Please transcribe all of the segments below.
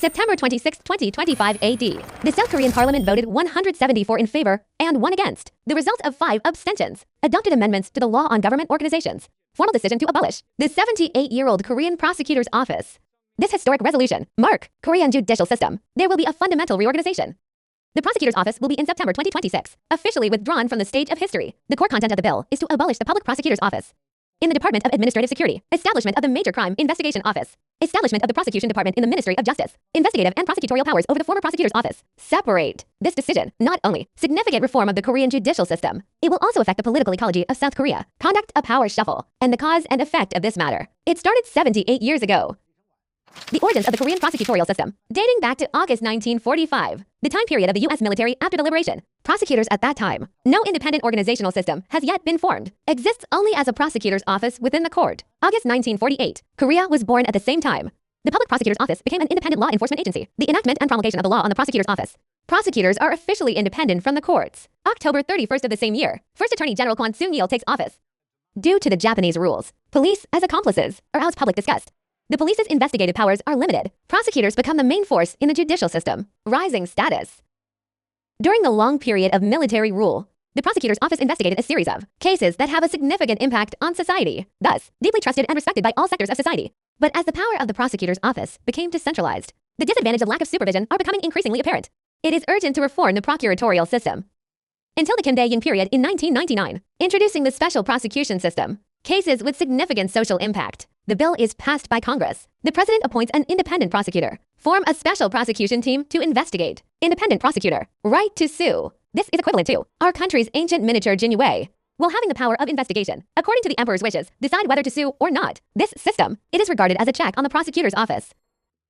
September 26, 2025 AD. The South Korean parliament voted 174 in favor and 1 against. The result of 5 abstentions. Adopted amendments to the law on government organizations. Formal decision to abolish the 78-year-old Korean prosecutor's office. This historic resolution mark Korean judicial system. There will be a fundamental reorganization. The prosecutor's office will be in September 2026, officially withdrawn from the stage of history. The core content of the bill is to abolish the public prosecutor's office in the Department of Administrative Security, establishment of the Major Crime Investigation Office, establishment of the Prosecution Department in the Ministry of Justice, investigative and prosecutorial powers over the former prosecutor's office. Separate. This decision not only significant reform of the Korean judicial system, it will also affect the political ecology of South Korea, conduct a power shuffle, and the cause and effect of this matter. It started 78 years ago. The origins of the Korean prosecutorial system, dating back to August 1945, the time period of the U.S. military after the liberation. Prosecutors at that time. No independent organizational system has yet been formed. Exists only as a prosecutor's office within the court. August 1948. Korea was born at the same time. The public prosecutor's office became an independent law enforcement agency. The enactment and promulgation of the law on the prosecutor's office. Prosecutors are officially independent from the courts. October 31st of the same year, First Attorney General Kwon Soon-yeol takes office. Due to the Japanese rules, police as accomplices are as public discussed. The police's investigative powers are limited. Prosecutors become the main force in the judicial system. Rising status. During the long period of military rule, the prosecutor's office investigated a series of cases that have a significant impact on society, thus deeply trusted and respected by all sectors of society. But as the power of the prosecutor's office became decentralized, the disadvantage of lack of supervision are becoming increasingly apparent. It is urgent to reform the procuratorial system. Until the Kim Dae-jung period in 1999, introducing the special prosecution system, cases with significant social impact. The bill is passed by Congress. The president appoints an independent prosecutor. Form a special prosecution team to investigate. Independent prosecutor. Right to sue. This is equivalent to our country's ancient miniature Jinyue. While having the power of investigation, according to the emperor's wishes, decide whether to sue or not. This system, it is regarded as a check on the prosecutor's office.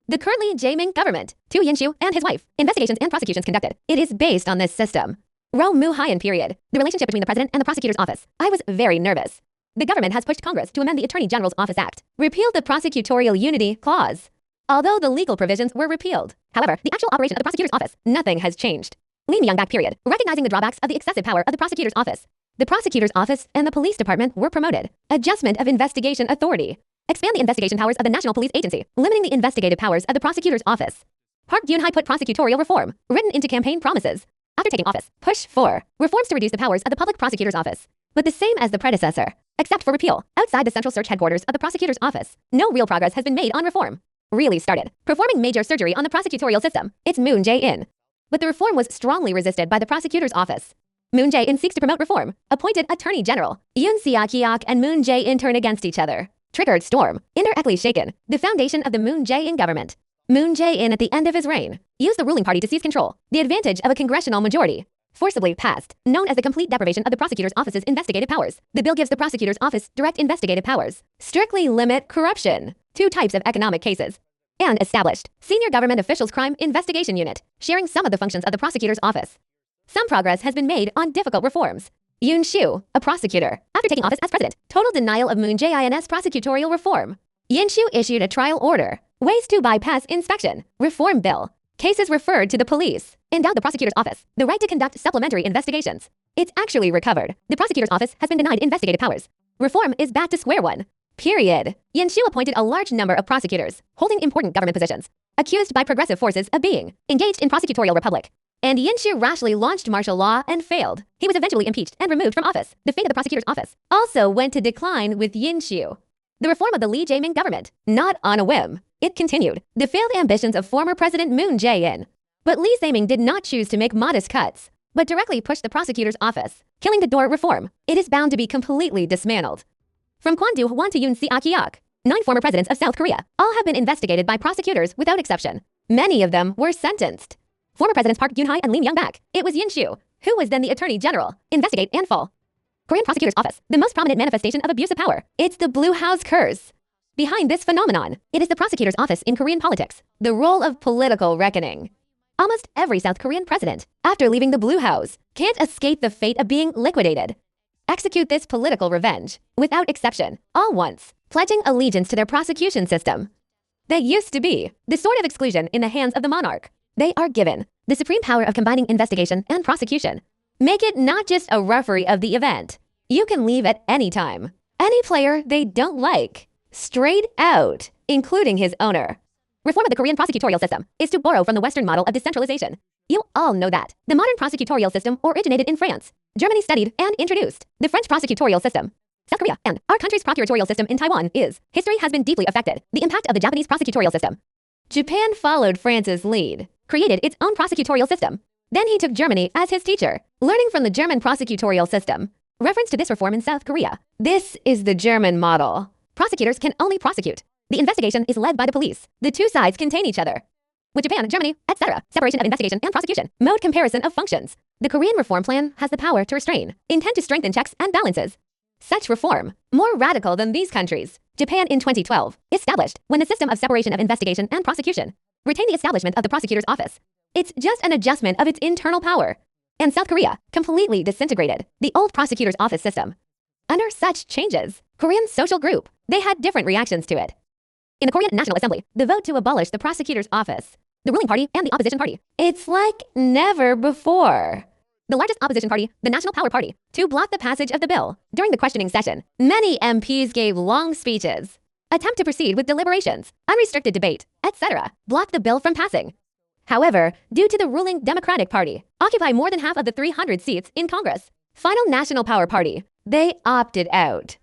The currently Jae-myung government, Tu Yin-shu and his wife, investigations and prosecutions conducted. It is based on this system. Roh Moo-hyun period. The relationship between the president and the prosecutor's office. I was very nervous. The government has pushed Congress to amend the Attorney General's Office Act, repealed the Prosecutorial Unity Clause. Although the legal provisions were repealed, however, the actual operation of the prosecutor's office, nothing has changed. Lee Myung-bak period, recognizing the drawbacks of the excessive power of the prosecutor's office. The prosecutor's office and the police department were promoted. Adjustment of investigation authority. Expand the investigation powers of the National Police Agency, limiting the investigative powers of the prosecutor's office. Park Geun-hye put prosecutorial reform, written into campaign promises. After taking office, push for reforms to reduce the powers of the public prosecutor's office, but the same as the predecessor. Except for repeal, outside the central search headquarters of the prosecutor's office, no real progress has been made on reform. Really started performing major surgery on the prosecutorial system. It's Moon Jae-in. But the reform was strongly resisted by the prosecutor's office. Moon Jae-in seeks to promote reform. Appointed Attorney General. Yoon Seok-hyuk and Moon Jae-in turn against each other. Triggered storm. Indirectly shaken. The foundation of the Moon Jae-in government. Moon Jae-in at the end of his reign used the ruling party to seize control. The advantage of a congressional majority. Forcibly passed, known as the complete deprivation of the prosecutor's office's investigative powers. The bill gives the prosecutor's office direct investigative powers. Strictly limit corruption. 2 types of economic cases. And established Senior Government Officials Crime Investigation Unit, sharing some of the functions of the prosecutor's office. Some progress has been made on difficult reforms. Yoon Shu, a prosecutor, after taking office as president, total denial of Moon Jae-in's prosecutorial reform. Yin Shu issued a trial order. Ways to bypass inspection. Reform bill. Cases referred to the police. Endowed the prosecutor's office the right to conduct supplementary investigations. It's actually recovered. The prosecutor's office has been denied investigative powers. Reform is back to square one. Period. Yin Shu appointed a large number of prosecutors, holding important government positions, accused by progressive forces of being engaged in prosecutorial republic. And Yin Shu rashly launched martial law and failed. He was eventually impeached and removed from office. The fate of the prosecutor's office also went to decline with Yin Shu. The reform of the Lee Jae-myung government, not on a whim. It continued the failed ambitions of former President Moon Jae-in. But Lee Jae-myung did not choose to make modest cuts, but directly pushed the prosecutor's office, killing the door reform. It is bound to be completely dismantled. From Kwon Do-hwan to Yoon Seok-hyuk, 9 former presidents of South Korea, all have been investigated by prosecutors without exception. Many of them were sentenced. Former presidents Park Geun-hye and Lee Myung-bak. It was Yin Shu, who was then the Attorney General. Investigate and fall. Korean prosecutor's office, the most prominent manifestation of abuse of power. It's the Blue House curse. Behind this phenomenon, it is the prosecutor's office in Korean politics, the role of political reckoning. Almost every South Korean president, after leaving the Blue House, can't escape the fate of being liquidated. Execute this political revenge, without exception, all once, pledging allegiance to their prosecution system. They used to be the sort of exclusion in the hands of the monarch. They are given the supreme power of combining investigation and prosecution. Make it not just a referee of the event. You can leave at any time. Any player they don't like. Straight out, including his owner. Reform of the Korean prosecutorial system is to borrow from the Western model of decentralization. You all know that. The modern prosecutorial system originated in France. Germany studied and introduced the French prosecutorial system. South Korea and our country's procuratorial system in Taiwan history has been deeply affected. The impact of the Japanese prosecutorial system. Japan followed France's lead, created its own prosecutorial system. Then he took Germany as his teacher, learning from the German prosecutorial system. Reference to this reform in South Korea. This is the German model. Prosecutors can only prosecute. The investigation is led by the police. The two sides contain each other. With Japan, Germany, etc., separation of investigation and prosecution, mode comparison of functions. The Korean reform plan has the power to restrain, intend to strengthen checks and balances. Such reform, more radical than these countries, Japan in 2012, established when the system of separation of investigation and prosecution retained the establishment of the prosecutor's office. It's just an adjustment of its internal power. And South Korea completely disintegrated the old prosecutor's office system. Under such changes, Korean social group, they had different reactions to it. In the Korean National Assembly, the vote to abolish the prosecutor's office, the ruling party and the opposition party, it's like never before. The largest opposition party, the National Power Party, to block the passage of the bill. During the questioning session, many MPs gave long speeches, attempt to proceed with deliberations, unrestricted debate, etc., block the bill from passing. However, due to the ruling Democratic Party, occupy more than half of the 300 seats in Congress, final National Power Party, they opted out.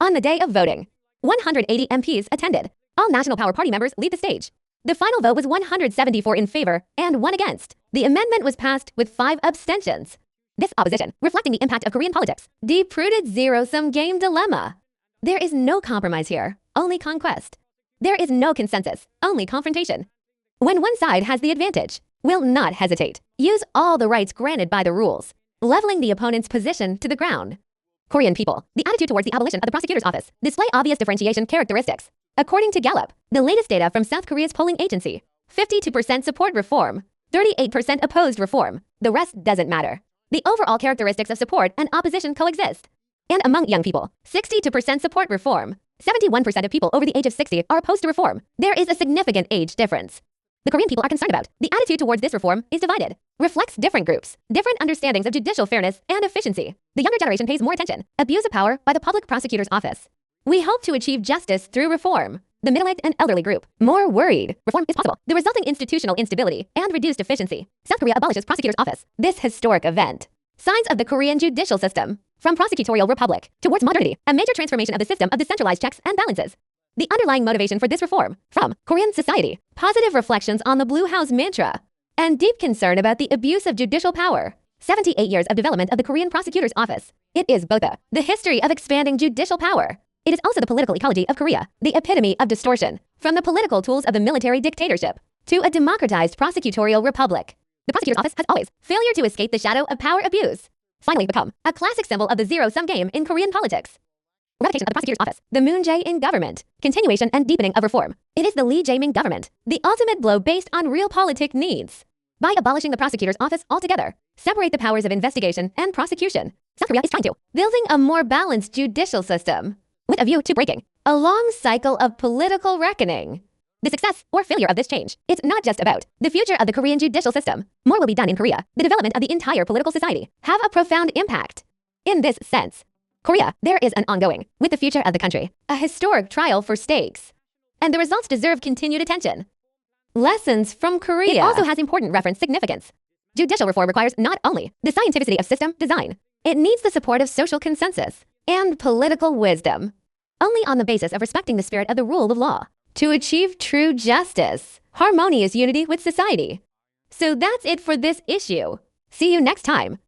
On the day of voting, 180 MPs attended. All National Power Party members leave the stage. The final vote was 174 in favor and 1 against. The amendment was passed with 5 abstentions. This opposition, reflecting the impact of Korean politics, deep-rooted zero-sum game dilemma. There is no compromise here, only conquest. There is no consensus, only confrontation. When one side has the advantage, will not hesitate. Use all the rights granted by the rules, leveling the opponent's position to the ground. Korean people, the attitude towards the abolition of the prosecutor's office display obvious differentiation characteristics. According to Gallup, the latest data from South Korea's polling agency, 52% support reform, 38% opposed reform. The rest doesn't matter. The overall characteristics of support and opposition coexist. And among young people, 62% support reform. 71% of people over the age of 60 are opposed to reform. There is a significant age difference. The Korean people are concerned about. The attitude towards this reform is divided. Reflects different groups, different understandings of judicial fairness and efficiency. The younger generation pays more attention. Abuse of power by the public prosecutor's office. We hope to achieve justice through reform. The middle-aged and elderly group, more worried. Reform is possible. The resulting institutional instability and reduced efficiency. South Korea abolishes prosecutor's office. This historic event. Signs of the Korean judicial system. From prosecutorial republic towards modernity, a major transformation of the system of decentralized checks and balances. The underlying motivation for this reform, from Korean society, positive reflections on the Blue House mantra, and deep concern about the abuse of judicial power. 78 years of development of the Korean prosecutor's office. It is both the history of expanding judicial power. It is also the political ecology of Korea, the epitome of distortion, from the political tools of the military dictatorship to a democratized prosecutorial republic. The prosecutor's office has always failure to escape the shadow of power abuse. Finally become a classic symbol of the zero-sum game in Korean politics. Eradication of the prosecutor's office, the Moon Jae-in government, continuation and deepening of reform. It is the Lee Jae-myung government, the ultimate blow based on realpolitik needs. By abolishing the prosecutor's office altogether, separate the powers of investigation and prosecution. South Korea is trying to building a more balanced judicial system with a view to breaking a long cycle of political reckoning. The success or failure of this change, it's not just about the future of the Korean judicial system. More will be done in Korea. The development of the entire political society have a profound impact. In this sense, Korea, there is an ongoing, with the future of the country, a historic trial for stakes. And the results deserve continued attention. Lessons from Korea. It also has important reference significance. Judicial reform requires not only the scientificity of system design, it needs the support of social consensus and political wisdom. Only on the basis of respecting the spirit of the rule of law to achieve true justice, harmonious unity with society. So that's it for this issue. See you next time.